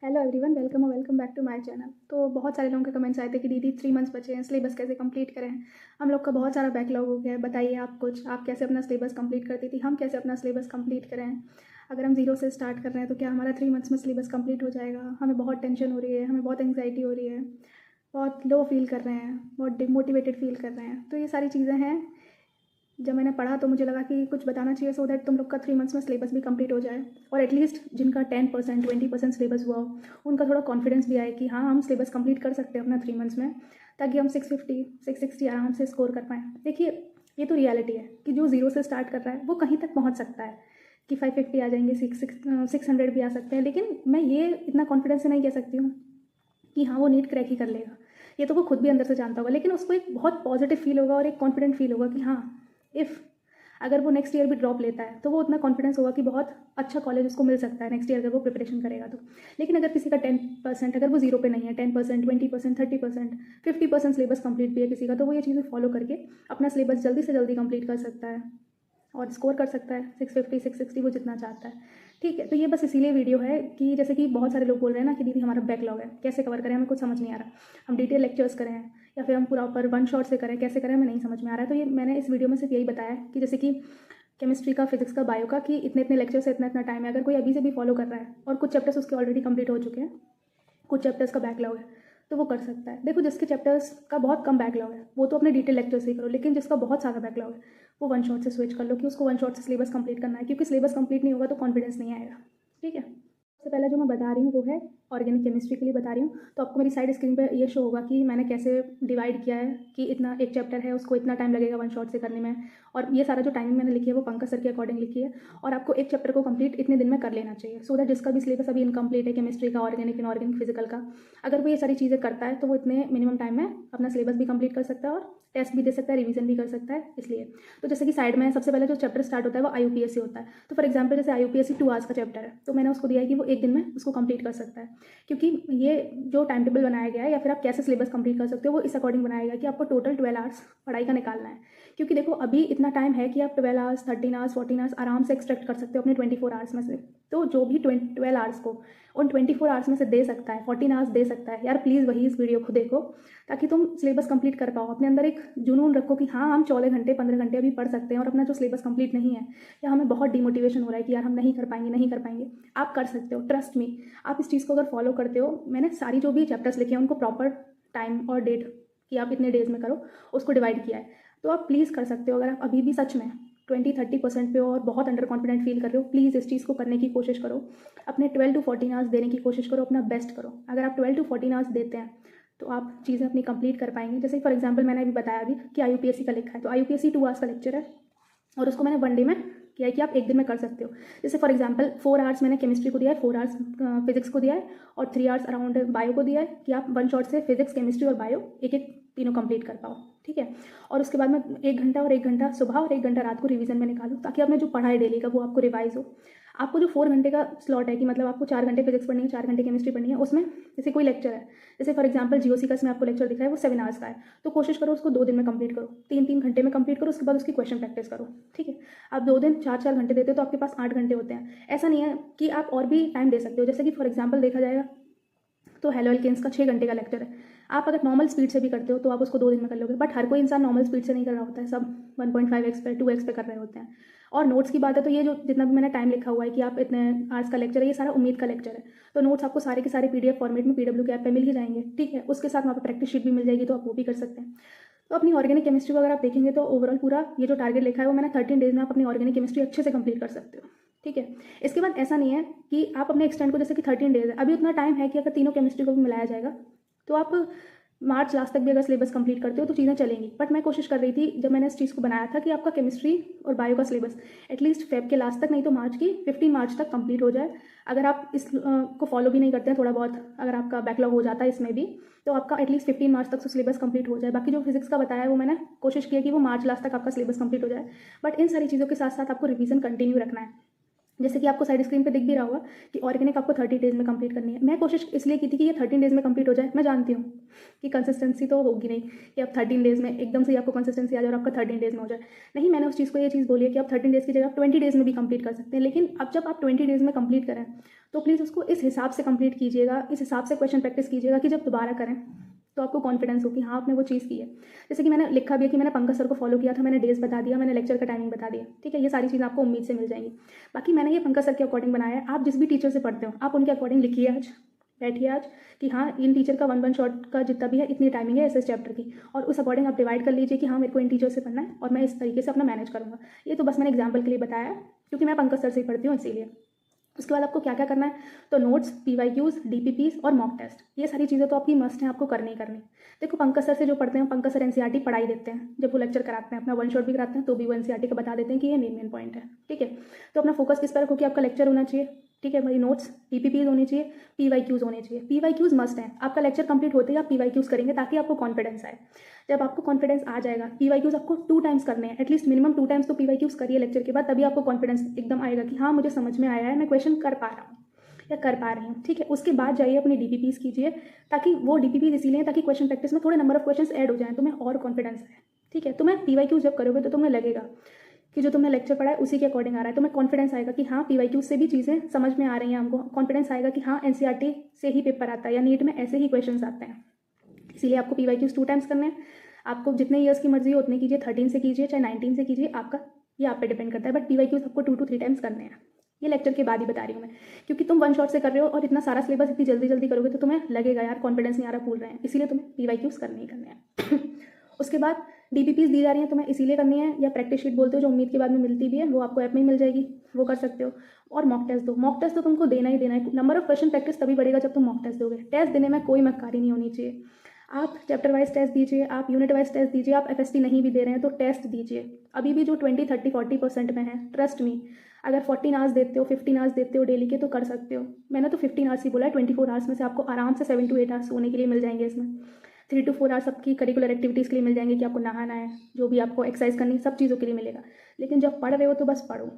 Hello everyone, welcome और welcome back to my channel. तो बहुत सारे लोगों के कमेंट्स आए थे कि दीदी 3 मंथ्स बचे हैं, सिलेबस कैसे कंप्लीट करें। हम लोग का बहुत सारा बैकलॉग हो गया है, बताइए आप कैसे अपना सिलेबस कंप्लीट करती थी, हम कैसे अपना सिलेबस कंप्लीट करें। अगर हम जीरो से स्टार्ट कर रहे हैं तो क्या हमारा 3 मंथ्स में सिलेबस कंप्लीट हो जाएगा। हमें बहुत टेंशन हो रही है, हमें बहुत एंग्जाइटी हो रही है, बहुत लो फील कर रहे हैं, बहुत डिमोटिवेटेड फील कर रहे हैं। तो ये सारी चीज़ें हैं। जब मैंने पढ़ा तो मुझे लगा कि कुछ बताना चाहिए सो दैट तुम लोग का 3 मंथ्स में सिलेबस भी कंप्लीट हो जाए, और एटलीस्ट जिनका 10% 20% सिलेबस हुआ हो उनका थोड़ा कॉन्फिडेंस भी आए कि हाँ, हम सिलेबस कंप्लीट कर सकते हैं अपना 3 मंथ्स में, ताकि हम 650 660 आराम से स्कोर कर पाएँ। देखिए, ये तो रियलिटी है कि जो ज़ीरो से स्टार्ट कर रहा है वो कहीं तक पहुँच सकता है कि 550 आ जाएंगे, 600 भी आ सकते हैं। लेकिन मैं ये इतना कॉन्फिडेंस से नहीं कह सकती हूँ कि हाँ, वो नीट क्रैक ही कर लेगा। ये तो वो खुद भी अंदर से जानता होगा, लेकिन उसको एक बहुत पॉजिटिव फील होगा और एक कॉन्फिडेंट फील होगा कि हाँ, इफ़ अगर वो नेक्स्ट ईयर भी ड्रॉप लेता है तो वो उतना कॉन्फिडेंस होगा कि बहुत अच्छा कॉलेज उसको मिल सकता है नेक्स्ट ईयर अगर वो प्रिपरेशन करेगा तो। लेकिन अगर किसी का 10%, अगर वो जीरो पे नहीं है, 10% 20% 30% 50% सिलेबस कंप्लीट भी है किसी का, तो वो ये चीज़ें फॉलो करके अपना सिलेबस जल्दी से जल्दी कंप्लीट कर सकता है और स्कोर कर सकता है 650 660 वो जितना चाहता है। ठीक है, तो ये बस इसीलिए वीडियो है कि जैसे कि बहुत सारे लोग बोल रहे हैं ना कि दीदी हमारा बैकलॉग है, कैसे कवर करें, हमें कुछ समझ नहीं आ रहा। हम डिटेल लेक्चर्स करें या फिर हम पूरा ऊपर वन शॉट से करें, कैसे करें हमें नहीं समझ में आ रहा है। तो ये मैंने इस वीडियो में सिर्फ यही बताया कि जैसे कि केमिस्ट्री का, फिजिक्स का, बायो का, कि इतने इतने लेक्चर से इतना इतना टाइम है। अगर कोई अभी से भी फॉलो कर रहा है और कुछ चैप्टर्स उसके ऑलरेडी कंप्लीट हो चुके हैं, कुछ चैप्टर्स का बैकलॉग है, तो वो कर सकता है। देखो, जिसके चैप्टर्स का बहुत कम बैकलॉग है वो तो अपने डिटेल लेक्चर से ही करो, लेकिन जिसका बहुत सारा बैकलॉग है वो वन शॉट से स्विच कर लो कि उसको वन शॉट से सिलेबस कंप्लीट करना है, क्योंकि सिलेबस कंप्लीट नहीं होगा तो कॉन्फिडेंस नहीं आएगा। ठीक है, सबसे पहले जो मैं बता रही हूँ वो है ऑर्गेनिक केमिस्ट्री के लिए बता रही हूँ। तो आपको मेरी साइड स्क्रीन पे ये शो होगा कि मैंने कैसे डिवाइड किया है कि इतना एक चैप्टर है उसको इतना टाइम लगेगा वन शॉट से करने में, और ये सारा जो टाइमिंग मैंने लिखी है वो पंकज सर के अकॉर्डिंग लिखी है। और आपको एक चैप्टर को कंप्लीट इतने दिन में कर लेना चाहिए, सो दैट जिसका भी सिलेबस अभी इनकम्प्लीट है केमिस्ट्री का, ऑर्गेनिक, इनऑर्गेनिक, फिजिकल का, अगर वो ये सारी चीज़ें करता है तो वो इतने मिनिमम टाइम में अपना सिलेबस भी कंप्लीट कर सकता है और टेस्ट भी दे सकता है, रिवीजन भी कर सकता है। इसलिए तो जैसे कि साइड में सबसे पहले जो चैप्टर स्टार्ट होता है वो IUPAC से होता है। तो फॉर एग्जाम्पल जैसे IUPAC 2 आवर्स का चैप्टर है, तो मैंने उसको दिया है कि वो एक दिन में उसको कंप्लीट कर सकता है, क्योंकि ये जो टाइम टेबल बनाया गया है या फिर आप कैसे सिलेबस कंप्लीट कर सकते हो वो इस अकॉर्डिंग बनाया गया कि आपको टोटल 12 आवर्स पढ़ाई का निकालना है। क्योंकि देखो, अभी इतना टाइम है कि आप 12 आवर्स, 13 आवर्स, 14 आवर्स आराम से एक्सट्रैक्ट कर सकते हो अपने 24 आवर्स में से। तो जो भी 12 आवर्स को उन 24 आवर्स में से दे सकता है, 14 आवर्स दे सकता है, यार प्लीज़ वही इस वीडियो को देखो ताकि तुम सिलेबस कंप्लीट कर पाओ। अपने अंदर एक जुनून रखो कि हाँ, हम 14 घंटे 15 घंटे अभी पढ़ सकते हैं, और अपना जो सिलेबस कंप्लीट नहीं है या हमें बहुत डिमोटिवेशन हो रहा है कि यार हम नहीं कर पाएंगे, नहीं कर पाएंगे, आप कर सकते हो। ट्रस्ट मी, आप इस चीज़ को अगर फॉलो करते हो, मैंने सारी जो भी चैप्टर्स लिखे हैं उनको प्रॉपर टाइम और डेट कि आप इतने डेज में करो उसको डिवाइड किया है, तो आप प्लीज़ कर सकते हो। अगर आप अभी भी सच में 20-30% पे हो और बहुत अंडर कॉन्फिडेंट फील कर रहे हो, प्लीज़ इस चीज़ को करने की कोशिश करो। अपने 12 to 14 आवर्स देने की कोशिश करो, अपना बेस्ट करो। अगर आप 12 to 14 आवर्स देते हैं तो आप चीज़ें अपनी कंप्लीट कर पाएंगे। जैसे फॉर एग्जांपल मैंने अभी बताया अभी कि IUPAC का लिखा है, तो IUPAC 2 आवर्स का लेक्चर है और उसको मैंने वन डे में किया है कि आप एक दिन में कर सकते हो। जैसे फॉर एग्जांपल 4 आवर्स मैंने केमिस्ट्री को दिया है, 4 आवर्स फिजिक्स को दिया है, और 3 आवर्स अराउंड बायो को दिया है कि आप वन शॉट से फिजिक्स, केमिस्ट्री और बायो एक एक तीनों कंप्लीट कर पाओ। ठीक है, और उसके बाद में 1 घंटा और 1 घंटा सुबह और 1 घंटा रात को रिवीजन में निकालो, ताकि आपने जो पढ़ा है डेली का वो आपको रिवाइज हो। आपको जो 4 घंटे का स्लॉट है कि मतलब आपको 4 घंटे फिजिक्स पढ़नी है, 4 घंटे केमिस्ट्री पढ़नी है, उसमें जैसे कोई लेक्चर है, जैसे फॉर एग्जांपल GOC का इसमें आपको लेक्चर दिखा है वो 7 आवर्स का है, तो कोशिश करो उसको 2 दिन में कंप्लीट करो, 3-3 घंटे में कंप्लीट करो, उसके बाद उसकी क्वेश्चन प्रैक्टिस करो। ठीक है, आप 2 दिन 4-4 घंटे देते हो तो आपके पास 8 घंटे होते हैं। ऐसा नहीं है कि आप और भी टाइम दे सकते हो, जैसे कि फॉर एग्जाम्पल देखा जाएगा तो हेलो एल्केन्स का 6 घंटे का लेक्चर है। आप अगर नॉर्मल स्पीड से भी करते हो तो आप उसको 2 दिन में कर लोगे, बट हर कोई इंसान नॉर्मल स्पीड से नहीं कर रहा होता है, सब 1.5x पे 2x पे कर रहे होते हैं। और नोट्स की बात है तो ये जो जितना भी मैंने टाइम लिखा हुआ है कि आप इतने आवर्स का लेक्चर है, ये सारा उम्मीद का लेक्चर है, तो नोट्स आपको सारे के सारे PDF फॉर्मेट में PW के ऐप पे मिल ही जाएंगे। ठीक है, उसके साथ वहाँ पे प्रैक्टिस शीट भी मिल जाएगी, तो आप वो भी कर सकते हैं। तो अपनी ऑर्गेनिक केमिस्ट्री को अगर आप देखेंगे तो ओवरऑल पूरा ये जो टारगेट लिखा है वो मैंने 13 डेज में आप अपनी ऑर्गेनिक केमिस्ट्री अच्छे से कंप्लीट कर सकते हो। ठीक है, इसके बाद ऐसा नहीं है कि आप अपने एक्सटेंड को, जैसे कि 13 डेज है, अभी उतना टाइम है कि अगर तीनों केमिस्ट्री को भी मिलाया जाएगा तो आप मार्च लास्ट तक भी अगर सिलेबस कंप्लीट करते हो तो चीज़ें चलेंगी। बट मैं कोशिश कर रही थी जब मैंने इस चीज़ को बनाया था कि आपका केमिस्ट्री और बायो का सिलेबस एटलीस्ट फेब के लास्ट तक, नहीं तो मार्च की 15 मार्च तक कंप्लीट हो जाए। अगर आप इस को फॉलो भी नहीं करते हैं, थोड़ा बहुत अगर आपका बैकलॉग हो जाता है इसमें भी, तो आपका एटलीस्ट 15 मार्च तक सिलेबस कंप्लीट हो जाए। बाकी जो फिजिक्स का बताया है वो मैंने कोशिश की है कि वो मार्च लास्ट तक आपका सिलेबस कंप्लीट हो जाए। बट इन सारी चीज़ों के साथ साथ आपको रिवीजन कंटिन्यू रखना है। जैसे कि आपको साइड स्क्रीन पे दिख भी रहा होगा कि ऑर्गेनिक आपको 30 डेज़ में कंप्लीट करनी है। मैं कोशिश इसलिए की थी कि ये 13 डेज़ में कंप्लीट हो जाए। मैं जानती हूँ कि कंसिस्टेंसी तो होगी नहीं कि आप 13 डेज़ में एकदम से ही आपको कंसिस्टेंसी आ जाए और आपका 13 डेज़ में हो जाए। नहीं, मैंने उस चीज़ को ये चीज़ बोली है कि आप 13 डेज़ की जगह आप 20 डेज़ में भी कंप्लीट कर सकते हैं। लेकिन अब जब आप 20 डेज़ में कंप्लीट करें तो प्लीज़ उसको इस हिसाब से कंप्लीट कीजिएगा, इस हिसाब से क्वेश्चन प्रैक्टिस कीजिएगा कि जब दोबारा करें तो आपको कॉन्फिडेंस हो कि हाँ आपने वो चीज़ की है। जैसे कि मैंने लिखा भी है कि मैंने पंकज सर को फॉलो किया था, मैंने डेज़ बता दिया, मैंने लेक्चर का टाइमिंग बता दिया, ठीक है। ये सारी चीज़ें आपको उम्मीद से मिल जाएंगी। बाकी मैंने ये पंकज सर के अकॉर्डिंग बनाया है। आप जिस भी टीचर से पढ़ते हो आप उनके अकॉर्डिंग लिखिए आज, बैठिए आज कि हाँ इन टीचर का वन शॉट का जितना भी है इतनी टाइमिंग है इस चैप्टर की, और उस अकॉर्डिंग आप डिवाइड कर लीजिए कि हाँ मेरे को इन टीचर से पढ़ना है और मैं इस तरीके से अपना मैनेज करूँगा। ये तो बस मैंने एग्जाम्पल के लिए बताया है क्योंकि मैं पंकज सर से ही पढ़ती हूँ इसीलिए। उसके बाद आपको क्या क्या करना है, तो नोट्स, PYQs, DPPs और मॉक टेस्ट, ये सारी चीज़ें तो आपकी मस्ट हैं, आपको करनी ही करनी। देखो पंकज सर से जो पढ़ते हैं, पंकज सर NCERT पढ़ाई देते हैं, जब वो लेक्चर कराते हैं अपना वन शॉट भी कराते हैं तो भी वो NCERT का बता देते हैं कि ये मेन पॉइंट है, ठीक है। तो अपना फोकस किस पर रखो कि आपका लेक्चर होना चाहिए, ठीक है भाई। नोट्स, DPPs होने चाहिए, PYQs होने चाहिए। PYQs मस्ट हैं, आपका लेक्चर कंप्लीट होते ही आप PYQs करेंगे ताकि आपको कॉन्फिडेंस आए। जब आपको कॉन्फिडेंस आ जाएगा, PYQs आपको 2 टाइम्स करने हैं, एटलीस्ट मिनिमम 2 टाइम्स तो PYQs करिए लेक्चर के बाद, तभी आपको कॉन्फिडेंस एकदम आएगा कि हाँ मुझे समझ में आया है, मैं क्वेश्चन कर पा रहा हूँ या कर पा रही हूँ, ठीक है। उसके बाद जाइए अपनी DPPs कीजिए, ताकि वो DPPs इसीलिए ताकि क्वेश्चन प्रैक्टिस में थोड़े नंबर ऑफ क्वेश्चंस ऐड हो जाएं, तुम्हें और कॉन्फिडेंस आए, ठीक है। तुम्हें PYQs जब करोगे तो तुम्हें लगेगा कि जो तुमने लेक्चर पढ़ा है उसी के अकॉर्डिंग आ रहा है, तुम्हें कॉन्फिडेंस आएगा कि हाँ PYQs से भी चीज़ें समझ में आ रही हैं हमको, कॉन्फिडेंस आएगा कि हाँ NCERT से ही पेपर आता है या नीट में ऐसे ही क्वेश्चन आते हैं। इसीलिए आपको PYQs 2 टाइम्स करने हैं। आपको जितने ईयर्स की मर्जी हो उतने कीजिए, 13 से कीजिए चाहे 19 से कीजिए, आपका ये आप पे डिपेंड करता है। बट PYQs आपको 2 to 3 टाइम्स करने हैं। ये लेक्चर के बाद ही बता रही हूँ मैं, क्योंकि तुम वन शॉट से कर रहे हो और इतना सारा सिलेबस इतनी जल्दी जल्दी करोगे तो तुम्हें लगेगा यार कॉन्फिडेंस नहीं आ रहा, भूल रहे हैं, इसीलिए तुम्हें PYQs करने ही करने हैं। उसके बाद DPPs दी जा रही हैं तुम्हें इसीलिए करनी है, या प्रैक्टिस शीट बोलते हो जो उम्मीद के बाद में मिलती भी है, वो आपको ऐप में ही मिल जाएगी, वो कर सकते हो। और मॉक टेस्ट दो, मॉक टेस्ट तो तुमको देना ही देना है। नंबर ऑफ क्वेश्चन प्रैक्टिस तभी बढ़ेगा जब तुम मॉक टेस्ट दोगे। टेस्ट देने में कोई मक्कारी नहीं होनी चाहिए। आप चैप्टर वाइज टेस्ट दीजिए, आप यूनिट वाइज टेस्ट दीजिए, आप FST नहीं भी दे रहे हैं तो टेस्ट दीजिए। अभी भी जो 20, 30, 40% में है, ट्रस्ट मी, अगर 14 आवर्स देते हो, 15 आवर्स देते हो डेली के तो कर सकते हो। मैंने तो 15 आवर्स ही बोला है, 24 आवर्स में से आपको आराम से 7 to 8 आवर्स सोने के लिए मिल जाएंगे। इसमें 3 to 4 आवर्स आपकी करिकुलर एक्टिविटीज़ के लिए मिल जाएंगे कि आपको नहाना है, जो भी आपको एक्सरसाइज करनी है, सब चीज़ों के लिए मिलेगा। लेकिन जब पढ़ रहे हो तो बस पढ़ो,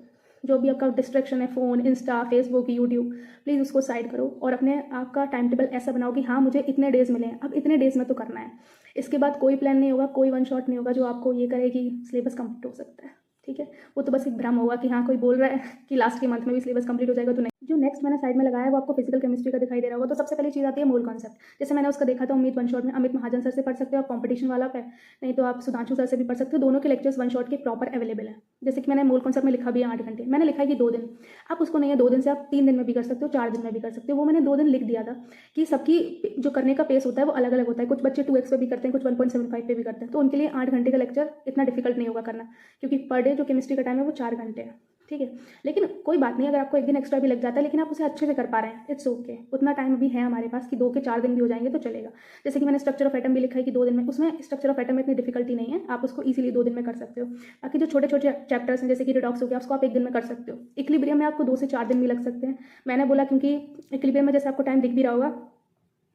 जो भी आपका डिस्ट्रैक्शन है, phone, Insta, Facebook, YouTube, please उसको साइड करो और अपने आपका टाइम टेबल ऐसा बनाओ कि हाँ मुझे इतने डेज़ मिले हैं, अब इतने डेज़ में तो करना है। इसके बाद कोई प्लान नहीं होगा, कोई वन शॉट नहीं होगा जो आपको ये करे कि सिलेबस कंप्लीट हो सकता है, ठीक है। वो तो बस एक भ्रम होगा कि हाँ कोई बोल रहा है कि लास्ट के मंथ में भी सिलेबस कंप्लीट हो जाएगा, तो नहीं। जो नेक्स्ट मैंने साइड में लगाया है वो आपको फिजिकल केमिस्ट्री का दिखाई दे रहा होगा। तो सबसे पहली चीज़ आती है मूल कॉन्सेप्ट। जैसे मैंने उसका देखा था उम्मीद वन शॉट में, अमित महाजन सर से पढ़ सकते हो आप कॉम्पिटिशन वाला पे, नहीं तो आप सुधांशु सर से भी पढ़ सकते हो। दोनों के लेक्चर्स वन शॉट के प्रॉपर अवेलेबल है। जैसे कि मैंने मूल कॉन्सेप्ट में लिखा भी है 8 घंटे, मैंने लिखा है कि 2 दिन, आप उसको नहीं है 2 दिन से आप 3 दिन में भी कर सकते हो, 4 दिन में भी कर सकते हो। वो मैंने 2 दिन लिख दिया था कि सबकी जो करने का पेस होता है वो अलग अलग होता है। कुछ बच्चे 2x पे भी करते हैं, कुछ 1.75 पे भी करते हैं, तो उनके लिए 8 घंटे का लेक्चर इतना डिफिकल्ट नहीं होगा करना, क्योंकि पर डे जो केमिस्ट्री का टाइम है वो 4 घंटे है, ठीक है। लेकिन कोई बात नहीं, अगर आपको एक दिन एक्स्ट्रा भी लग जाता है लेकिन आप उसे अच्छे से कर पा रहे हैं, इट्स ओके। उतना टाइम भी है हमारे पास कि 2 के 4 दिन भी हो जाएंगे तो चलेगा। जैसे कि मैंने स्ट्रक्चर ऑफ एटम भी लिखा है कि 2 दिन में, उसमें स्ट्रक्चर ऑफ एटम में इतनी डिफिकल्टी नहीं है, आप उसको इजीली 2 दिन में कर सकते हो। बाकी जो छोटे छोटे चैप्टर्स हैं जैसे कि रिडॉक्स हो गया, उसको आप 1 दिन में कर सकते हो। इक्विलिब्रियम में आपको 2 से 4 दिन भी लग सकते हैं। मैंने बोला क्योंकि इक्विलिब्रियम में जैसे आपको टाइम दिख भी रहा होगा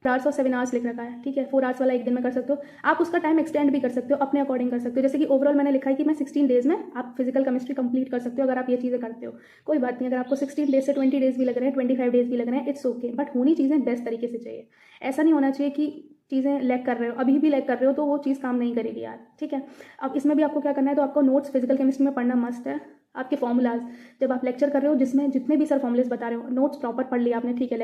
4 आवर्स और 7 आवर्स लिख रखा है, ठीक है। 4 आवर्स वाला 1 दिन में कर सकते हो, आप उसका टाइम एक्सटेंड भी कर सकते हो, अपने अकॉर्डिंग कर सकते हो। जैसे कि ओवरऑल मैंने लिखा है कि मैं 16 डेज़ में आप फिजिकल केमिस्ट्री कंप्लीट कर सकते हो अगर आप ये चीज़ें करते हो। कोई बात नहीं, अगर आपको 16 डेज से 20 डेज़ भी लग रहे हैं, 25 डेज़ भी लग रहे हैं, इट्स ओके, बट होनी चीज़ें बेस्ट तरीके से चाहिए। ऐसा नहीं होना चाहिए कि चीज़ें लैग कर रहे हो, अभी भी लैग कर रहे हो तो वो चीज़ काम नहीं करेगी यार, ठीक है। अब इसमें भी आपको क्या करना है, तो आपको नोट्स फिजिकल केमिस्ट्री में पढ़ना मस्ट है। आपके फॉर्मूलाज जब आप लेक्चर कर रहे हो जिसमें जितने भी सर फॉर्मुलेस बता रहे हो, नोट्स प्रॉपर पढ़ लिया आपने, ठीक है।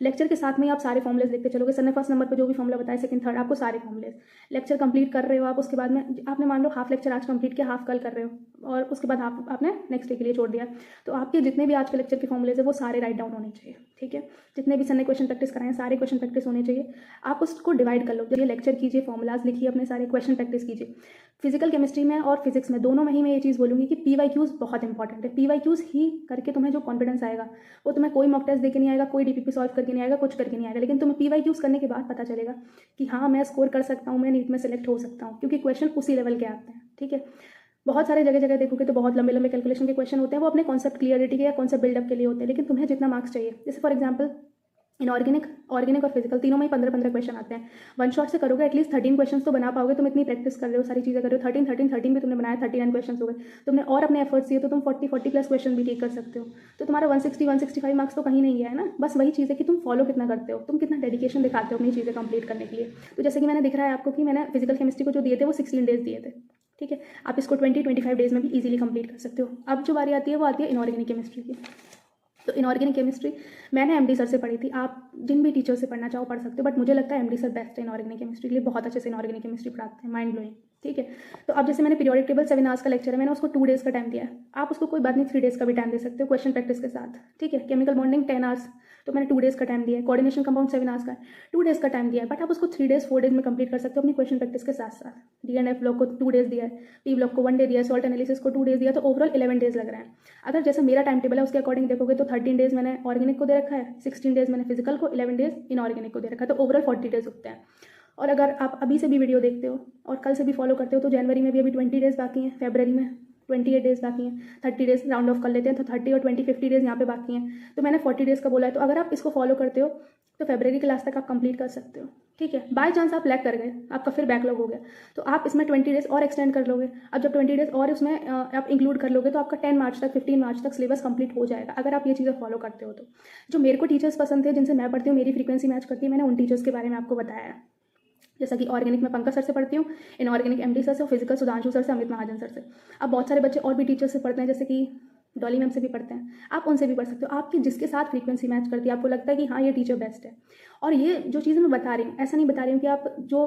लेक्चर के साथ में आप सारे फॉर्मुलेस लिखते चलोगे। सर ने फर्स्ट नंबर पे जो भी फॉर्मुला बताया, सेकंड थर्ड आपको सारे फॉर्मुलेस। लेक्चर कंप्लीट कर रहे हो आप, उसके बाद में आपने मान लो हाफ लेक्चर आज कंप्लीट किया, हाफ कल कर रहे हो और उसके बाद आपने नेक्स्ट डे के लिए छोड़ दिया, तो आपके जितने भी आज के लेक्चर के फॉर्मुलेस है वो सारे राइट डाउन होने चाहिए, ठीक है। जितने भी सर ने क्वेश्चन प्रैक्टिस कराए सारे क्वेश्चन प्रैक्टिस होने चाहिए। आप उसको डिवाइड कर लो, जब ये लेक्चर कीजिए, फॉर्मुलाज लिखिए, अपने सारे क्वेश्चन प्रैक्टिस कीजिए। फिजिकल केमिस्ट्री में और फिजिक्स में दोनों में ही मैं ये चीज़ बोलूँगी कि PYQs बहुत इंपॉर्टेंट है। PYQs ही करके तुम्हें जो कॉन्फिडेंस आएगा वो तुम्हें कोई मॉक टेस्ट देके नहीं आएगा, कोई DPP सॉल्व करके नहीं आएगा, कुछ करके नहीं आएगा, लेकिन तुम्हें PYQs करने के बाद पता चलेगा कि हाँ मैं स्कोर कर सकता हूँ, मैं नीट में सेलेक्ट हो सकता हूँ, क्योंकि क्वेश्चन उसी लेवल के आते हैं, ठीक है। बहुत सारे जगह जगह देखोगे तो बहुत लंबे लंबे कैलकुलेशन के क्वेश्चन होते हैं, वो अपने कॉन्सेप्ट क्लियरिटी के या कॉन्सेप्ट बिल्डअप के लिए होते हैं, लेकिन तुम्हें जितना मार्क्स चाहिए, जैसे फॉर एग्जाम्पल इनऑर्गेनिक, ऑर्गेनिक और फिजिकल तीनों में ही 15-15 क्वेश्चन आते हैं। वन शॉट से करोगे एटलीस्ट 13 क्वेश्चन तो बना पाओगे। तुम इतनी प्रैक्टिस कर रहे हो, सारी चीज़ें कर रहे हो, 13 भी तुमने बनाया, 39 क्वेश्चन हो गए। तुमने और अपने एफर्ट्स दिए तो तुम 40 प्लस क्वेश्चन भी ठीक कर सकते हो। तो तुम्हारा 165 मार्क्स तो कहीं नहीं गया है ना। बस वही चीज़ है कि तुम फॉलो कितना करते हो, तुम कितना डेडिकेशन दिखाते हो अपनी चीज़ें कंप्लीट करने के लिए। तो जैसे कि मैंने दिख रहा है आपको कि मैंने फिजिकल केमिस्ट्री को जो दिए थे वो 16 डेज दिए थे, ठीक है। आप इसको 20-25 डेज में भी ईजिली कंप्लीट कर सकते हो। अब जो बारी आती है वो आती है इनऑर्गेनिक केमिस्ट्री की। तो इनऑर्गेनिक केमिस्ट्री मैंने एमडी सर से पढ़ी थी। आप जिन भी टीचर से पढ़ना चाहो पढ़ सकते हो, बट मुझे लगता है एमडी सर बेस्ट है इनऑर्गेनिक केमिस्ट्री के लिए। बहुत अच्छे से इनऑर्गेनिक केमिस्ट्री पढ़ाते हैं, माइंड ब्लोइंग, ठीक है। तो अब जैसे मैंने पीरियोडिक टेबल 7 आवर्स का लेक्चर है, मैंने उसको 2 डेज़ का टाइम दिया है। आप उसको कोई बात नहीं 3 डेज़ का भी टाइम दे सकते हो क्वेश्चन प्रैक्टिस के साथ, ठीक है। केमिकल बॉन्डिंग 10 आवर्स, तो मैंने 2 डेज़ का टाइम दिया है। कोऑर्डिनेशन कंपाउंड 7 आवर्स का है, 2 डेज़ का टाइम दिया है, बट आप उसको 3 डेज़ 4 डेज़ में कंप्लीट कर सकते हो अपनी क्वेश्चन प्रैक्टिस के साथ साथ। DNF ब्लॉक को 2 डेज़ दिया है, पी ब्लॉक को 1 डे दिया है, सॉल्ट एनालिसिस को 2 डेज़ दिया, तो ओवरऑल 11 डेज़ लग रहे हैं। अगर जैसे मेरा टाइम टेबल है उसके अकॉर्डिंग देखोगे तो 13 डेज़ मैंने ऑर्गेनिक को दे रखा है, 16 डेज़ मैंने फिजिकल को, 11 डेज़ इनऑर्गेनिक को दे रखा है, तो ओवरऑल 40 डेज़ होते हैं। और अगर आप अभी से भी वीडियो देखते हो और कल से भी फॉलो करते हो तो जनवरी में भी अभी 20 डेज़ बाकी हैं, फरवरी में 28 डेज़ बाकी हैं, 30 डेज़ राउंड ऑफ कर लेते हैं, तो 30 और 20 50 डेज़ यहाँ पे बाकी हैं। तो मैंने 40 डेज़ का बोला है, तो अगर आप इसको फॉलो करते हो तो फरवरी के लास्ट तक आप कंप्लीट कर सकते हो, ठीक है। बाय चांस आप लैग कर गए, आपका फिर बैकलॉग हो गया, तो आप इसमें 20 डेज़ और एक्सटेंड कर लोगे। अब जब 20 डेज़ और उसमें आप इंक्लूड कर लोगे तो आपका 10 मार्च तक 15 मार्च तक सिलेबस कंप्लीट हो जाएगा, अगर आप ये चीज़ें फॉलो करते हो तो। जो मेरे को टीचर्स पसंद थे जिनसे मैं पढ़ती हूँ, मेरी फ्रीक्वेंसी मैच करती है, मैंने उन टीचर्स के बारे में आपको बताया है। जैसा कि ऑर्गेनिक में पंकज सर से पढ़ती हूँ, इनऑर्गेनिक एमडी सर से, और फिजिकल सुधांशु सर से, अमित महाजन सर से। अब बहुत सारे बच्चे और भी टीचर से पढ़ते हैं, जैसे कि डॉली मैम से भी पढ़ते हैं, आप उनसे भी पढ़ सकते हो। आपकी जिसके साथ फ्रीक्वेंसी मैच करती है, आपको लगता है कि हाँ ये टीचर बेस्ट है। और ये जो चीज़ें मैं बता रही हूँ, ऐसा नहीं बता रही हूँ कि आप जो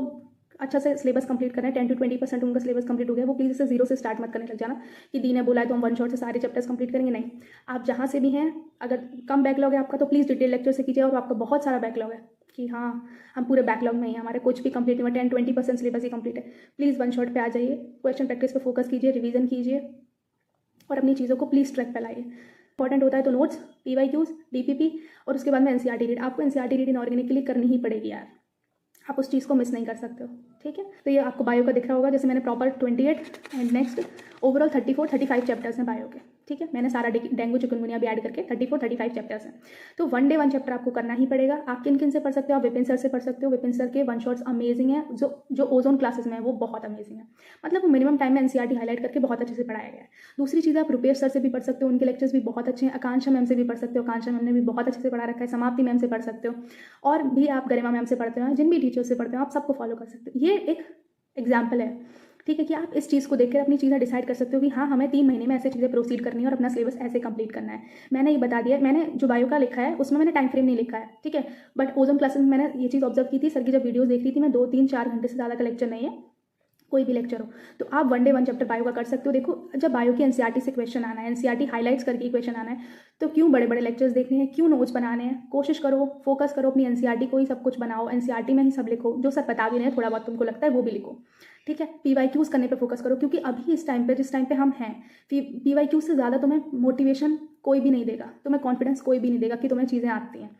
अच्छा से सिलेबस कंप्लीट कर रहे हैं 10 to 20% उनका सिलेबस कंप्लीट हो गया, वो प्लीज़ इसे 0 से स्टार्ट मत करने लग जाना कि दी ने बोला है तो हम वन शॉट से सारे चैप्टर्स कंप्लीट करेंगे। नहीं, आप जहाँ से भी हैं, अगर कम बैकलॉग है आपका तो प्लीज़ डिटेल लेक्चर से कीजिए। और आपका बहुत सारा बैकलॉग है कि हाँ हम पूरे बैकलॉग में ही हैं, हमारे कुछ भी कंप्लीट नहीं हुआ, 10-20% सिलेबस ही कंप्लीट है, प्लीज़ वन शॉट पे आ जाइए, क्वेश्चन प्रैक्टिस पे फोकस कीजिए, रिवीजन कीजिए और अपनी चीज़ों को प्लीज़ ट्रैक पे लाइए। इंपॉर्टेंट होता है तो नोट्स, PYQs, DPP और उसके बाद में NCERT रीड। आपको NCERT रीड इनऑर्गेनिक के लिए करनी ही पड़ेगी यार, आप उस चीज़ को मिस नहीं कर सकते हो, ठीक है। तो ये आपको बायो का दिख रहा होगा, जैसे मैंने proper 28 and next overall 34-35 chapters हैं बायो के, ठीक है। मैंने सारा डेंगू चिकनगुनिया भी ऐड करके 34-35 चैप्टर्स हैं। तो 1 डे 1 चैप्टर आपको करना ही पड़ेगा। आप किन किन से पढ़ सकते हो? आप विपिन सर से पढ़ सकते हो। विपिन सर के वन शॉट्स अमेजिंग है, जो ओजोन क्लासेस में है वो बहुत अमेजिंग है, मतलब वो मिनिमम टाइम में NCERT हाईलाइट करके बहुत अच्छे से पढ़ाया गया है। दूसरी चीज़ आप रुपेश सर से भी पढ़ सकते हो, उनके लेक्चर्स भी बहुत अच्छे हैं। आकांक्षा मैम से भी पढ़ सकते हो, आकांक्षा मैम ने भी बहुत अच्छे से पढ़ा रखा है। समाप्ति मैम से पढ़ सकते हो, और भी आप गरिमा मैम से पढ़ते हो, जिन भी टीचर से पढ़ते हो आप सबको फॉलो कर सकते हो। ये एक एग्जाम्पल है, ठीक है, कि आप इस चीज़ को देखकर अपनी चीज़ें डिसाइड कर सकते हो कि हाँ हमें 3 महीने में ऐसे चीज़ें प्रोसीड करनी है और अपना सिलेबस ऐसे कंप्लीट करना है। मैंने ये बता दिया, मैंने जो बायो का लिखा है उसमें मैंने टाइम फ्रेम नहीं लिखा है, ठीक है। बट ओजोन क्लासेस में मैंने ये चीज़ ऑब्जर्व की थी, सर की जब वीडियोस देख रही थी मैं, 2-3-4 घंटे से ज़्यादा का लेक्चर नहीं है, कोई भी लेक्चर हो, तो आप 1 डे 1 चैप्टर बायो का कर सकते हो। देखो जब बायो की NCERT से क्वेश्चन आना है, NCERT हाईलाइट्स करके क्वेश्चन आना है, तो क्यों बड़े बड़े लेक्चर्स देखने हैं, क्यों नोट्स बनाने हैं? कोशिश करो, फोकस करो अपनी NCERT को ही सब कुछ बनाओ, NCERT में ही सब लिखो, जो सर बता भी रहे हैं थोड़ा बहुत तुमको लगता है वो भी लिखो, ठीक है। PYQs करने पे फोकस करो, क्योंकि अभी इस टाइम पे जिस टाइम पे हम हैं, PYQs से ज़्यादा तुम्हें मोटिवेशन कोई भी नहीं देगा, तुम्हें कॉन्फिडेंस कोई भी नहीं देगा कि तुम्हें चीज़ें आती हैं।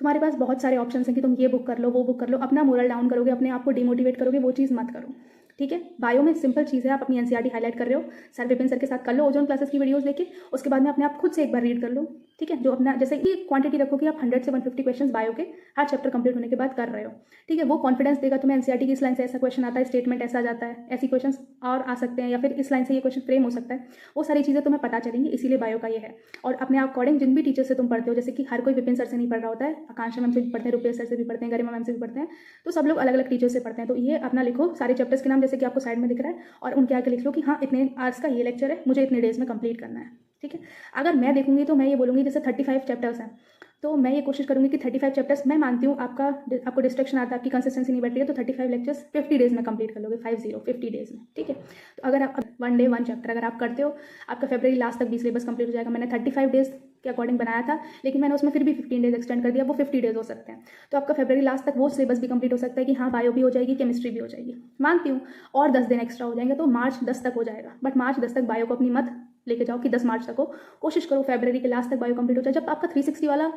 तुम्हारे पास बहुत सारे ऑप्शन हैं कि तुम ये बुक कर लो, वो बुक कर लो, अपना मोरल डाउन करोगे, अपने आप को डिमोटिवेट करोगे, वो चीज़ मत करो, ठीक है। बायो में सिंपल चीज़ है, आप अपनी NCERT हाईलाइट कर रहे हो, सर विपिन सर के साथ कर लो ओजोन क्लासेस की वीडियोस लेके, उसके बाद में अपने आप खुद से एक बार रीड कर लो, ठीक है। जो अपना जैसे कि क्वांटिटी रखो कि आप 100 से 150 क्वेश्चन बायो के हर चैप्टर कंप्लीट होने के बाद कर रहे हो, ठीक है। वो कॉन्फिडेंस देगा तुम्हें, NCERT की इस लाइन से ऐसा क्वेश्चन आता है, स्टेटमेंट ऐसा जाता है, ऐसी क्वेश्चन और आ सकते हैं, या फिर इस लाइन से ये क्वेश्चन फ्रेम हो सकता है, वो सारी चीज़ें तुम्हें पता चलेंगी, इसीलिए बायो का ये है। और अपने अकॉर्डिंग जिन भी टीचर से तुम पढ़ते हो, जैसे कि हर कोई विपिन सर से नहीं पढ़ रहा होता है, आकांक्षा मैम से भी पढ़ते हैं, रुपेश सर से भी पढ़ते हैं, गरिमा मैम से भी पढ़ते हैं, तो सब लोग अलग अलग टीचर से पढ़ते हैं। तो ये अपना लिखो सारे चैप्टर्स के नाम, जैसे कि आपको साइड में दिख रहा है, और उनके आगे लिख लो कि हाँ इतने आवर्स का ये लेक्चर है, मुझे इतने डेज में कंप्लीट करना है, ठीक है। अगर मैं देखूंगी तो मैं ये बोलूँगी जैसे 35 चैप्टर्स हैं, तो मैं ये कोशिश करूँगी कि 35 चैप्टर्स, मैं मानती हूँ आपको डिस्ट्रक्शन आता है, आपकी कंसिस्टेंसी नहीं बैठ रही है, तो 35 लेक्चर्स 50 डेज में कंप्लीट कर लोगे, 50 डेज में, ठीक है। तो अगर आप 1 डे 1 चैप्टर अगर आप करते हो, आपका फरवरी लास्ट तक भी सिलेबस कंप्लीट हो जाएगा। मैंने 35 डेज के अकॉर्डिंग बनाया था, लेकिन मैंने उसमें फिर भी 15 डेज एक्सटेंड कर दिया, वो 50 डेज हो सकते हैं। तो आपका फरवरी लास्ट तक वो सिलेबस भी कंप्लीट हो सकता है कि हाँ बायो भी हो जाएगी, केमिस्ट्री भी हो जाएगी, मानती हूँ, और 10 दिन एक्स्ट्रा हो जाएंगे तो मार्च 10 तक हो जाएगा। बट मार्च 10 तक बायो को अपनी मत लेके जाओ कि 10 मार्च तक हो। कोशिश करो फरवरी के लास्ट तक बायो कंप्लीट हो जाए। जब आपका 360 वाला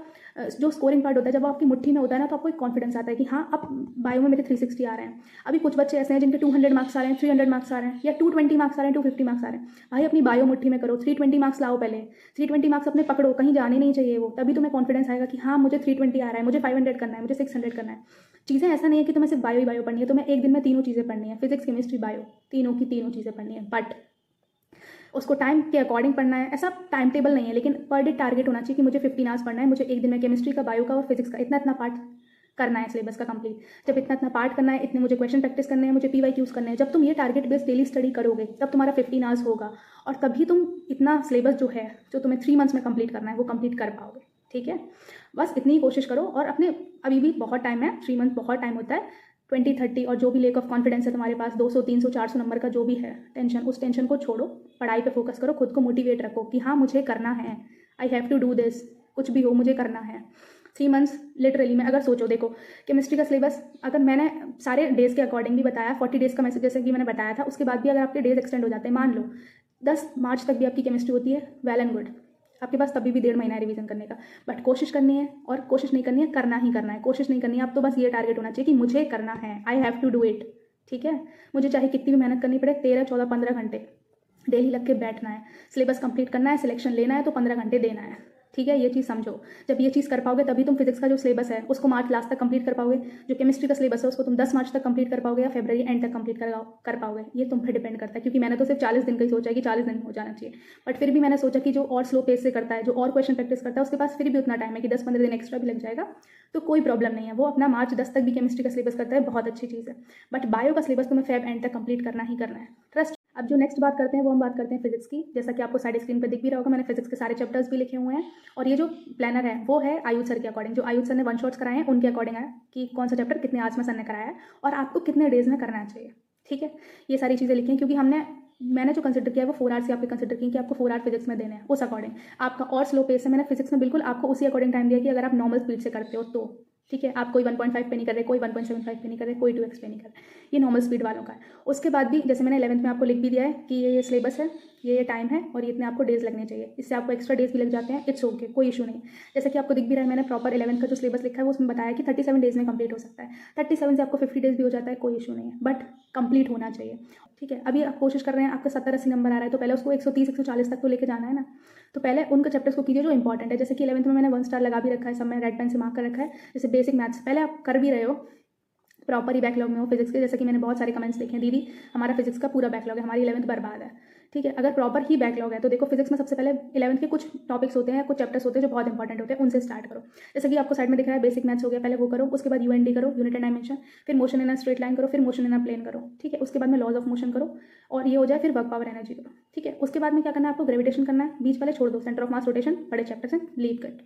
जो स्कोरिंग पार्ट होता है, जब आपकी मुट्ठी में होता है ना, तो आपको एक कॉन्फिडेंस आता है कि हाँ अब बायो में मेरे 360 आ रहे हैं। अभी कुछ बच्चे ऐसे हैं जिनके 200 मार्क्स आ रहे हैं, 300 मार्क्स आ रहे हैं, या 220 मार्क्स आ रहे हैं, 250 मार्क्स आ रहे हैं। भाई अपनी बायो मुट्ठी में करो, 320 मार्क्स लाओ, पहले 320 मार्क्स अपने पकड़ो, कहीं जाने नहीं चाहिए वो, तभी तुम्हें कॉन्फिडेंस आएगा कि हाँ मुझे 320 आ रहा है, मुझे 500 करना है, मुझे 600 करना है। चीज़ें ऐसा नहीं है कि तुम्हें सिर्फ बायो ही बायो पढ़नी है, तुम्हें एक दिन में तीनों चीज़ें पढ़नी है, फिजिक्स केमिस्ट्री बायो, तीनों की तीनों चीज़ें पढ़नी है। बट उसको टाइम के अकॉर्डिंग पढ़ना है, ऐसा टाइम टेबल नहीं है, लेकिन पर डे टारगेट होना चाहिए कि मुझे 15 आवर्स पढ़ना है, मुझे एक दिन में केमिस्ट्री का, बायो का और फिजिक्स का इतना इतना पार्ट करना है सिलेबस का कंप्लीट। जब इतना इतना पार्ट करना है, इतने मुझे क्वेश्चन प्रैक्टिस करने हैं, मुझे PYQs करने हैं। जब तुम ये टारगेट बेस्ड डेली स्टडी करोगे तब तुम्हारा 15 आवर्स होगा, और तभी तुम इतना सिलेबस जो है जो तुम्हें 3 मंथ्स में कंप्लीट करना है वो कंप्लीट कर पाओगे। ठीक है, बस इतनी ही कोशिश करो। और अपने अभी भी बहुत टाइम है, 3 मंथ बहुत टाइम होता है। 20-30 और जो भी लेक ऑफ कॉन्फिडेंस है तुम्हारे पास, 200 300 400 नंबर का जो भी है टेंशन, उस टेंशन को छोड़ो, पढ़ाई पे फोकस करो, खुद को मोटिवेट रखो कि हाँ मुझे करना है, I have to do this, कुछ भी हो मुझे करना है। 3 मंथ्स लिटरली में अगर सोचो, देखो केमिस्ट्री का सिलेबस अगर मैंने सारे डेज़ के अकॉर्डिंग भी बताया, 40 डेज़ का मैसेज जैसे कि मैंने बताया था, उसके बाद भी अगर आपके डेज एक्सटेंड हो जाते हैं, मान लो 10 मार्च तक भी आपकी केमिस्ट्री होती है, वेल एंड गुड, आपके पास तभी भी 1.5 महीना है रिवीजन करने का। बट कोशिश करनी है, और कोशिश नहीं करनी है, करना ही करना है। कोशिश नहीं करनी है, अब तो बस ये टारगेट होना चाहिए कि मुझे करना है, I have to do it. ठीक है, मुझे चाहे कितनी भी मेहनत करनी पड़े, 13 14 15 घंटे डेली लग के बैठना है, सिलेबस कंप्लीट करना है, सिलेक्शन लेना है तो 15 घंटे देना है। ठीक है, ये चीज़ समझो। जब ये चीज़ कर पाओगे तभी तुम फिजिक्स का जो सिलेबस है उसको मार्च लास्ट तक कंप्लीट कर पाओगे, जो केमिस्ट्री का सिलेबस है उसको तुम 10 मार्च तक कंप्लीट कर पाओगे, या फरवरी एंड तक कंप्लीट कर पाओगे। ये तुम पर डिपेंड करता है, क्योंकि मैंने तो सिर्फ 40 दिन का ही सोचा है कि 40 दिन में हो जाना चाहिए। बट फिर भी मैंने सोचा कि जो और स्लो पेस से करता है, जो और क्वेश्चन प्रैक्टिस करता है, उसके पास फिर भी उतना टाइम है कि 10-15 दिन एक्स्ट्रा भी लग जाएगा तो कोई प्रॉब्लम नहीं है। वो अपना मार्च 10 तक भी केमिस्ट्री का सिलेबस करता है, बहुत अच्छी चीज़ है। बट बायो का सिलेबस तुम्हें फेब एंड तक कंप्लीट करना ही करना है, ट्रस्ट। अब जो नेक्स्ट बात करते हैं वो हम बात करते हैं फिजिक्स की। जैसा कि आपको साइड स्क्रीन पर दिख भी रहा होगा, मैंने फिजिक्स के सारे चैप्टर्स भी लिखे हुए हैं, और ये जो प्लानर है वो है आयुष सर के अकॉर्डिंग, जो आयुष सर ने 1 शॉट्स कराए हैं उनके अकॉर्डिंग है कि कौन सा चैप्टर कितने आवर्स में सर ने कराया है और आपको कितने डेज में करना चाहिए। ठीक है, ये सारी चीज़ें लिखी हैं क्योंकि मैंने जो कंसिडर किया है वो 4 आवर्स से आपके कंसिडर किए कि आपको 4 आवर फिजिक्स में देने हैं, उस अकॉर्डिंग। आपका और स्लो पेस है, मैंने फिजिक्स में बिल्कुल आपको उसी अकॉर्डिंग टाइम दिया कि अगर आप नॉर्मल स्पीड से करते हो तो। ठीक है, आप कोई 1.5 पे नहीं कर रहे, कोई 1.75 पे नहीं कर रहे, कोई 2x पे नहीं कर रहे, ये नॉर्मल स्पीड वालों का है। उसके बाद भी जैसे मैंने 11th में आपको लिख भी दिया है कि ये सिलेबस है, ये टाइम है, और ये इतने आपको डेज लगने चाहिए। इससे आपको एक्स्ट्रा डेज भी लग जाते हैं, इट्स ओके, कोई इशू नहीं। जैसे कि आपको दिख भी रहा है, मैंने प्रॉपर 11th का जो सिलेबस लिखा है वो उसमें बताया कि 37 डेज में कंप्लीट हो सकता है। 37 से आपको 50 डेज भी हो जाता है, कोई इशू नहीं है, बट कंप्लीट होना चाहिए। ठीक है, अभी आप कोशिश कर रहे हैं, आपका 70-80 नंबर आ रहा है, तो पहले उसको 130-140 तक तो लेके जाना है ना। तो पहले उनके चैप्टर्स को कीजिए जो इंपॉर्टेंट है। जैसे कि 11th में मैंने 1 स्टार लगा भी रखा है, सब में रेड पेन से मार्क कर रखा है। जैसे बेसिक मैथ्स पहले आप कर भी रहे हो, प्रॉपर ही बैकलॉग में हो फिजिक्स के, जैसे कि मैंने बहुत सारे कमेंट्स देखे हैं, दीदी हमारा फिजिक्स का पूरा बैकलॉग है, हमारी 11th बर्बाद है। ठीक है, अगर प्रॉपर ही बैकलॉग है तो देखो फिजिक्स में सबसे पहले 11th के कुछ टॉपिक्स होते हैं, कुछ चैप्टर्स होते हैं जो बहुत इंपॉर्टेंट होते हैं, उनसे स्टार्ट करो। जैसे कि आपको साइड में दिख रहा है बेसिक मैथ्स हो गया, पहले वो करो, उसके बाद UND करो, यूनिट एंड डायमेंशन, फिर motion in a straight line करो, फिर मोशन इन अ प्लेन करो। ठीक है, उसके बाद में लॉज ऑफ मोशन करो, और ये हो जाए, फिर वर्क पावर एनर्जी करो। ठीक है, उसके बाद में क्या करना है आपको, ग्रेविटेशन करना है, बीच वाले छोड़ दो, सेंटर ऑफ मास रोटेशन बड़े चैप्टर्स हैं, लीव कट।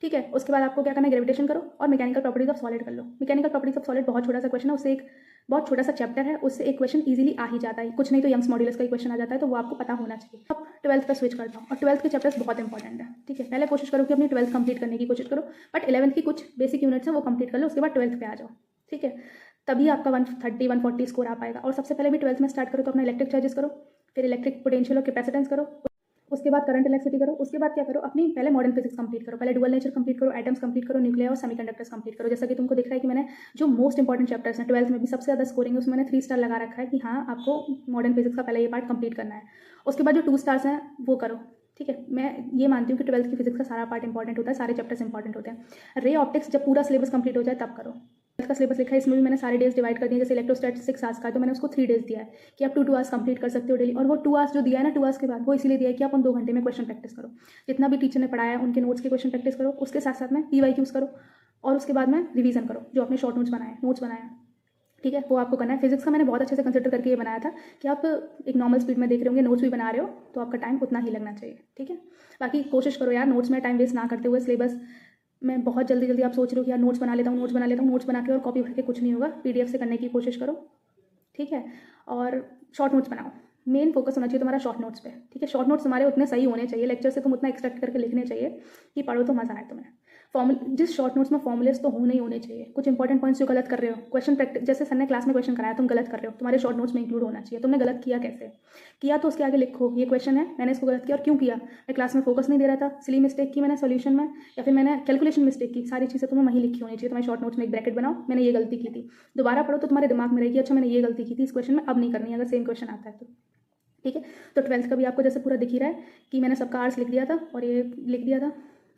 ठीक है, उसके बाद आपको क्या करना है, ग्रेविटेशन करो और मैकेनिकल प्रॉपर्टीज ऑफ सॉलिड कर लो। मैकेनिकल प्रॉपर्टीज ऑफ सॉलिड बहुत छोटा सा क्वेश्चन है, उससे एक बहुत छोटा सा चैप्टर है, उससे एक क्वेश्चन इजीली आ ही जाता है, कुछ नहीं तो यंग्स मॉड्यूलस का ही क्वेश्चन आ जाता है, तो वो आपको पता होना चाहिए। अब 12th पे स्विच करता हूँ, और 12th के चैप्टर्स बहुत इंपॉर्टेंट है। ठीक है, पहले कोशिश करो कि अपनी 12th कंप्लीट करने की कोशिश करो, बट 11th की कुछ बेसिक यूनिट्स हैं वो कंप्लीट कर लो, उसके बाद 12th पे आ जाओ। ठीक है, तभी आपका 130-140 स्कोर आ पाएगा। और सबसे पहले भी 12th में स्टार्ट करो तो अपना इलेक्ट्रिक चार्जेस करो, फिर इलेक्ट्रिक पोटेंशियल और कैपेसिटेंस करो, उसके बाद करंट इलेक्ट्रिसिटी करो, उसके बाद क्या करो, अपनी पहले मॉडर्न फिजिक्स कंप्लीट करो, पहले डुअल नेचर कंप्लीट करो, एटम्स कंप्लीट करो, न्यूक्लियर और सेमीकंडक्टर्स कंप्लीट करो। जैसा कि तुमको दिख रहा है कि मैंने जो मोस्ट इंपॉर्टेंट चैप्टर्स हैं 12th में भी सबसे ज़्यादा स्कोरिंग है, उसमें मैंने 3 स्टार लगा रखा है कि हाँ आपको मॉडर्न फिजिक्स का पहले ये पार्ट कंप्लीट करना है। उसके बाद जो 2 स्टार्स हैं वो करो। ठीक है, मैं ये मानती हूँ कि 12th की फिजिक्स का सारा पार्ट इंपॉर्टेंट होता है, सारे चैप्टर्स इंपॉर्टेंट होते हैं। रे ऑप्टिक्स जब पूरा सिलेबस कंप्लीट हो जाए तब करो। 12th का सिलेबस लिखा है, इसमें भी मैंने सारे डेज डिवाइड कर दिए। जैसे इलेक्ट्रोस्टैट 6 आवर्स का है तो मैंने उसको 3 डेज दिया है कि आप 2 आवर्स कंप्लीट कर सकते हो डेली, और वो 2 आवर्स जो दिया है ना 2 आवर्स के बाद, वो इसीलिए दिया है कि आप उन 2 घंटे में क्वेश्चन प्रैक्टिस करो, जितना भी टीचर ने पढ़ाया है उनके नोट्स के क्वेश्चन प्रैक्टिस करो, उसके साथ साथ में PYQs करो, और उसके बाद में रिवीजन करो जो अपने शॉर्ट नोट्स बनाए। ठीक है, वो आपको करना है। फिजिक्स का मैंने बहुत अच्छे से कंसिडर करके ये बनाया था कि आप एक नॉर्मल स्पीड में देख रहे होंगे, नोट्स भी बना रहे हो, तो आपका टाइम उतना ही लगना चाहिए। ठीक है, बाकी कोशिश करो यार नोट्स में टाइम वेस्ट ना करते हुए, सिलेबस में बहुत जल्दी आप सोच रहे हो कि यार नोट्स बना लेता हूँ, नोट्स बना के और कॉपी भर के कुछ नहीं होगा, PDF से करने की कोशिश करो। ठीक है, और शॉर्ट नोट्स बनाओ, मेन फोकस होना चाहिए तुम्हारा शॉर्ट नोट्स पे। ठीक है, शॉर्ट नोट्स तुम्हारे उतने सही होने चाहिए, लेक्चर से तुम उतना एक्सट्रैक्ट करके लिखने चाहिए कि पढ़ो तो मज़ा आए तुम्हें। जिस शॉर्ट नोट्स में फॉर्मुलेस तो होने ही होने चाहिए। कुछ इंपॉर्टेंट पॉइंट्स जो गलत कर रहे हो, क्वेश्चन प्रैक्टिस, जैसे सर ने क्लास में क्वेश्चन कराया, तुम गलत कर रहे हो, तुम्हारे शॉर्ट नोट्स में इंक्लूड होना चाहिए। तुमने गलत किया कैसे किया, तो उसके आगे लिखो ये क्वेश्चन है, मैंने इसको गलत किया और क्यों किया। मैं क्लास में फोकस नहीं दे रहा था, सिली मिस्टेक की मैंने सोल्यूशन में, या फिर मैंने कैलकुलेशन मिस्टेक की, सारी चीज़ें तुम्हें वहीं लिखी होनी चाहिए। तुम्हारे शॉर्ट नोट्स में एक ब्रैकेट बनाओ, मैंने ये गलती की थी, दोबारा पढ़ो तो तुम्हारे दिमाग में रहेगी अच्छा मैंने ये गलती की थी, इस क्वेश्चन में अब नहीं करनी अगर सेम क्वेश्चन आता है तो। ठीक है, तो 12th का भी आपको जैसे पूरा दिख ही रहा है कि मैंने सबका आर्ट्स लिख दिया था और ये लिख दिया था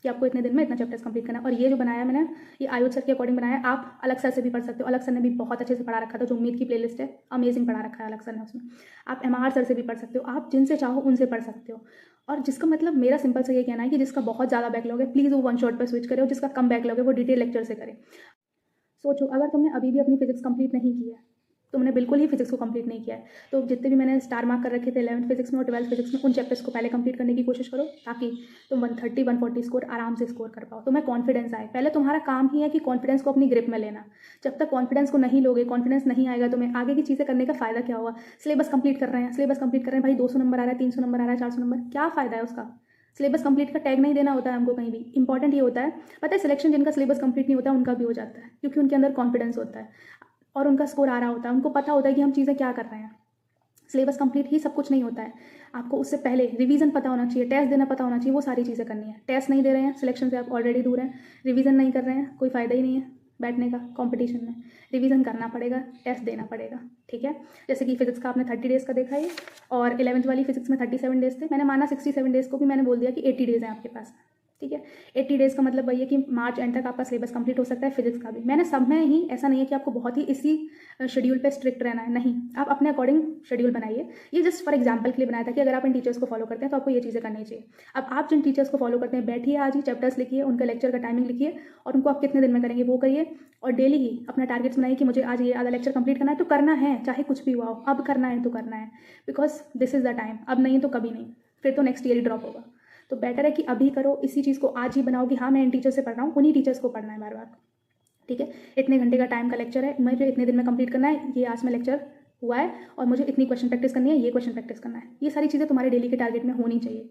कि आपको इतने दिन में इतना चैप्टर्स कंप्लीट करना है। और ये जो बनाया मैंने, ये आयुष सर के अकॉर्डिंग बनाया है, आप अलग सर से भी पढ़ सकते हो। अलग सर ने भी बहुत अच्छे से पढ़ा रखा था, जो उम्मीद की प्लेलिस्ट है अमेजिंग पढ़ा रखा है अलग सर ने उसमें। आप MR सर से भी पढ़ सकते हो, आप जिनसे चाहो उनसे पढ़ सकते हो। और जिसका मतलब मेरा सिंपल से ये कहना है कि जिसका बहुत ज़्यादा बैकलॉग है प्लीज़ वो वन शॉट पर स्विच करे, और जिसका कम बैकलॉग है वो डिटेल लेक्चर से करे। सोचो अगर तुमने अभी भी अपनी फिजिक्स कंप्लीट नहीं की है, तुमने बिल्कुल ही फिजिक्स को कंप्लीट नहीं किया है, तो जितने भी मैंने स्टार मार्क कर रखे थे 11th फिजिक्स में और 12th फिजिक्स में, उन चैप्टर्स को पहले कंप्लीट करने की कोशिश करो, ताकि तुम 130 140 स्कोर आराम से स्कोर कर पाओ, तुम्हें कॉन्फिडेंस आए। पहले तुम्हारा काम ही है कि कॉन्फिडेंस को अपनी ग्रिप में लेना। जब तक कॉन्फिडेंस को नहीं लोगे, कॉन्फिडेंस नहीं आएगा, तुम्हें आगे की चीज़ें करने का फ़ायदा क्या होगा। सिलेबस कंप्लीट कर रहे हैं, सिलेबस कंप्लीट कर रहे हैं, भाई 200 नंबर आ रहा है, 300 नंबर आ रहा है, 400 नंबर, क्या फ़ायदा है उसका। सिलेबस कंप्लीट का टैग नहीं देना होता है हमको कहीं भी। इंपॉर्टेंट ये होता है, पता है सिलेक्शन जिनका सिलेबस कंप्लीट नहीं होता उनका भी हो जाता है, क्योंकि उनके अंदर कॉन्फिडेंस होता है और उनका स्कोर आ रहा होता है, उनको पता होता है कि हम चीज़ें क्या कर रहे हैं। सिलेबस कंप्लीट ही सब कुछ नहीं होता है, आपको उससे पहले रिवीजन पता होना चाहिए, टेस्ट देना पता होना चाहिए, वो सारी चीज़ें करनी है। टेस्ट नहीं दे रहे हैं, सिलेक्शन से आप ऑलरेडी दूर हैं, रिवीजन नहीं कर रहे हैं, कोई फ़ायदा ही नहीं है बैठने का कंपटीशन में। रिवीजन करना पड़ेगा, टेस्ट देना पड़ेगा, ठीक है। जैसे कि फिजिक्स का आपने 30 डेज़ का देखा है, और 11th वाली फिजिक्स में 37 डेज़ थे, मैंने माना 67 डेज़ को भी मैंने बोल दिया कि 80 डेज़ हैं आपके पास, ठीक है। 80 डेज़ का मतलब वही है कि मार्च एंड तक आपका सिलेबस कंप्लीट हो सकता है फिजिक्स का भी। मैंने सब में ही, ऐसा नहीं है कि आपको बहुत ही इसी शेड्यूल पे स्ट्रिक्ट रहना है, नहीं, आप अपने अकॉर्डिंग शेड्यूल बनाइए। ये जस्ट फॉर एग्जांपल के लिए बनाया था कि अगर आप इन टीचर्स को फॉलो करते हैं तो आपको ये चीज़ें करनी चाहिए। अब आप जिन टीचर्स को फॉलो करते हैं, बैठिए आज ही चैप्टर्स लिखिए, उनका लेक्चर का टाइमिंग लिखिए और उनको आप कितने दिन में करेंगे वो करिए, और डेली ही अपना टारगेट्स बनाइए कि मुझे आज ये आधा लेक्चर कंप्लीट करना है, तो करना है, चाहे कुछ भी हुआ हो, अब करना है तो करना है, because this is the time. अब नहीं तो कभी नहीं, फिर तो नेक्स्ट ईयर ही ड्रॉप होगा। तो बेटर है कि अभी करो, इसी चीज़ को आज ही बनाओ कि हाँ मैं इन टीचर से पढ़ रहा हूँ, उन्हीं टीचर्स को पढ़ना है बार बार, ठीक है। इतने घंटे का टाइम का लेक्चर है, मुझे इतने दिन में कंप्लीट करना है, ये आज में लेक्चर हुआ है और मुझे इतनी क्वेश्चन प्रैक्टिस करनी है, ये क्वेश्चन प्रैक्टिस करना है। ये सारी चीज़ें तुम्हारे डेली के टारगेट में होनी चाहिए,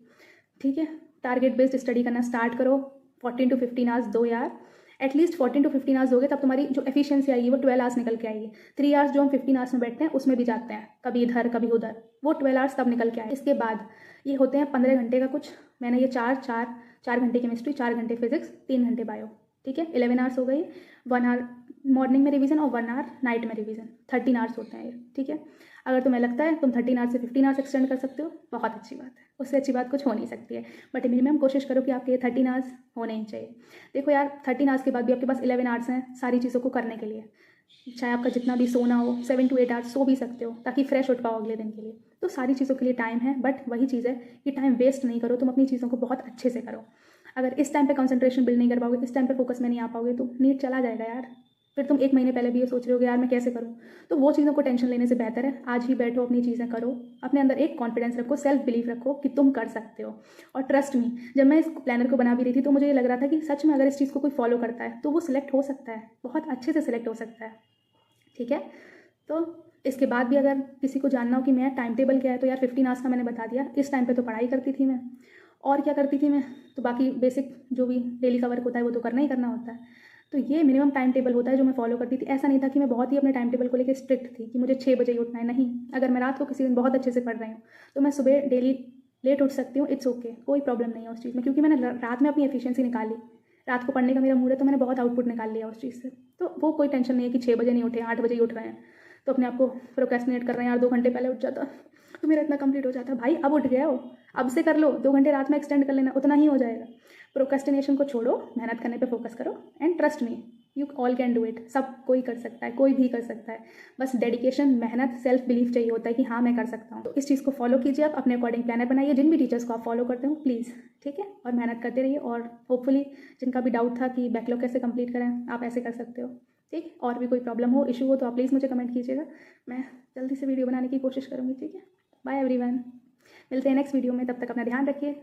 ठीक है। टारगेट बेस्ड स्टडी करना स्टार्ट करो, 14 to 15 आवर्स दो यार, एटलीस्ट 14 to 15 आवर्स दोगे तब तुम्हारी जो एफिशिएंसी आएगी वो 12 आवर्स निकल के आएगी। 3 आवर्स जो हम 15 आवर्स में बैठते हैं उसमें भी जाते हैं, कभी इधर कभी उधर, वो 12 आवर्स तब निकल के आए। इसके बाद ये होते हैं 15 घंटे का कुछ, मैंने ये 4 घंटे केमिस्ट्री, 4 घंटे फिजिक्स, 3 घंटे बायो, ठीक है। 11 आवर्स हो गई, 1 आवर मॉर्निंग में रिवीजन और 1 आवर नाइट में रिवीजन, 13 आवर्स होते हैं ये, ठीक है। अगर तुम्हें लगता है तुम 13 आवर्स से 15 आवर्स एक्सटेंड कर सकते हो, बहुत अच्छी बात है, उससे अच्छी बात कुछ हो नहीं सकती है। बट मिनिमम कोशिश करो कि आपके ये 13 आवर्स होने ही चाहिए। देखो यार 13 आवर्स के बाद भी आपके पास 11 आवर्स हैं सारी चीज़ों को करने के लिए, चाहे आपका जितना भी सोना हो, 7 to 8 आवर्स सो भी सकते हो ताकि फ्रेश उठ पाओ अगले दिन के लिए। तो सारी चीज़ों के लिए टाइम है, बट वही चीज़ है कि टाइम वेस्ट नहीं करो, तुम अपनी चीज़ों को बहुत अच्छे से करो। अगर इस टाइम पे कंसंट्रेशन बिल्ड नहीं कर पाओगे, इस टाइम पे फोकस में नहीं आ पाओगे, तो नीट चला जाएगा यार। फिर तुम 1 महीने पहले भी ये सोच रहे हो कि यार मैं कैसे करूँ, तो वो चीज़ों को टेंशन लेने से बेहतर है आज ही बैठो, अपनी चीज़ें करो, अपने अंदर एक कॉन्फिडेंस रखो, सेल्फ बिलीफ रखो कि तुम कर सकते हो। और ट्रस्ट मी, जब मैं इस प्लानर को बना भी रही थी तो मुझे ये लग रहा था कि सच में अगर इस चीज़ को कोई फॉलो करता है तो वो सिलेक्ट हो सकता है, बहुत अच्छे से सिलेक्ट हो सकता है, ठीक है। तो इसके बाद भी अगर किसी को जानना हो कि मेरा टाइम टेबल क्या है, तो यार 15 आवर्स का मैंने बता दिया। इस टाइम पे तो पढ़ाई करती थी मैं, और क्या करती थी मैं, तो बाकी बेसिक जो भी डेली का वर्क होता है वो तो करना ही करना होता है। तो ये मिनिमम टाइम टेबल होता है जो मैं फॉलो करती थी। ऐसा नहीं था कि मैं बहुत ही अपने टाइम टेबल को लेकर स्ट्रिक्ट थी कि मुझे 6 बजे ही उठना है, नहीं। अगर मैं रात को किसी दिन बहुत अच्छे से पढ़ रही हूँ तो मैं सुबह डेली लेट उठ सकती हूँ, इट्स ओके, कोई प्रॉब्लम नहीं है उस चीज़ में, क्योंकि मैंने रात में अपनी एफिशिएंसी निकाली। रात को पढ़ने का मेरा मूड है तो मैंने बहुत आउटपुट निकाल लिया उस चीज़ से, तो वो कोई टेंशन नहीं है कि 6 बजे नहीं उठे, 8 बजे ही उठ रहे हैं तो अपने आप को प्रोक्रेस्टिनेट कर रहे हैं, यार 2 घंटे पहले उठ जाता तो मेरा इतना कंप्लीट हो जाता। भाई अब उठ गया हो, अब से कर लो, 2 घंटे रात में एक्सटेंड कर लेना, उतना ही हो जाएगा। प्रोक्रेस्टिनेशन को छोड़ो, मेहनत करने पे फोकस करो, and trust me you all can do it. सब कोई कर सकता है, कोई भी कर सकता है, बस डेडिकेशन, मेहनत, सेल्फ बिलीफ चाहिए होता है कि हाँ मैं कर सकता हूँ। तो इस चीज़ को फॉलो कीजिए, आप अपने अकॉर्डिंग प्लानर बनाइए, जिन भी टीचर्स को आप फॉलो करते हो प्लीज़, ठीक है। और मेहनत करते रहिए, और होपफुली जिनका भी डाउट था कि बैकलॉग कैसे कंप्लीट करें, आप ऐसे कर सकते हो, ठीक। और भी कोई प्रॉब्लम हो, इशू हो तो आप प्लीज़ मुझे कमेंट कीजिएगा, मैं जल्दी से वीडियो बनाने की कोशिश करूँगी, ठीक है। बाय एवरीवन, मिलते हैं नेक्स्ट वीडियो में, तब तक अपना ध्यान रखिए।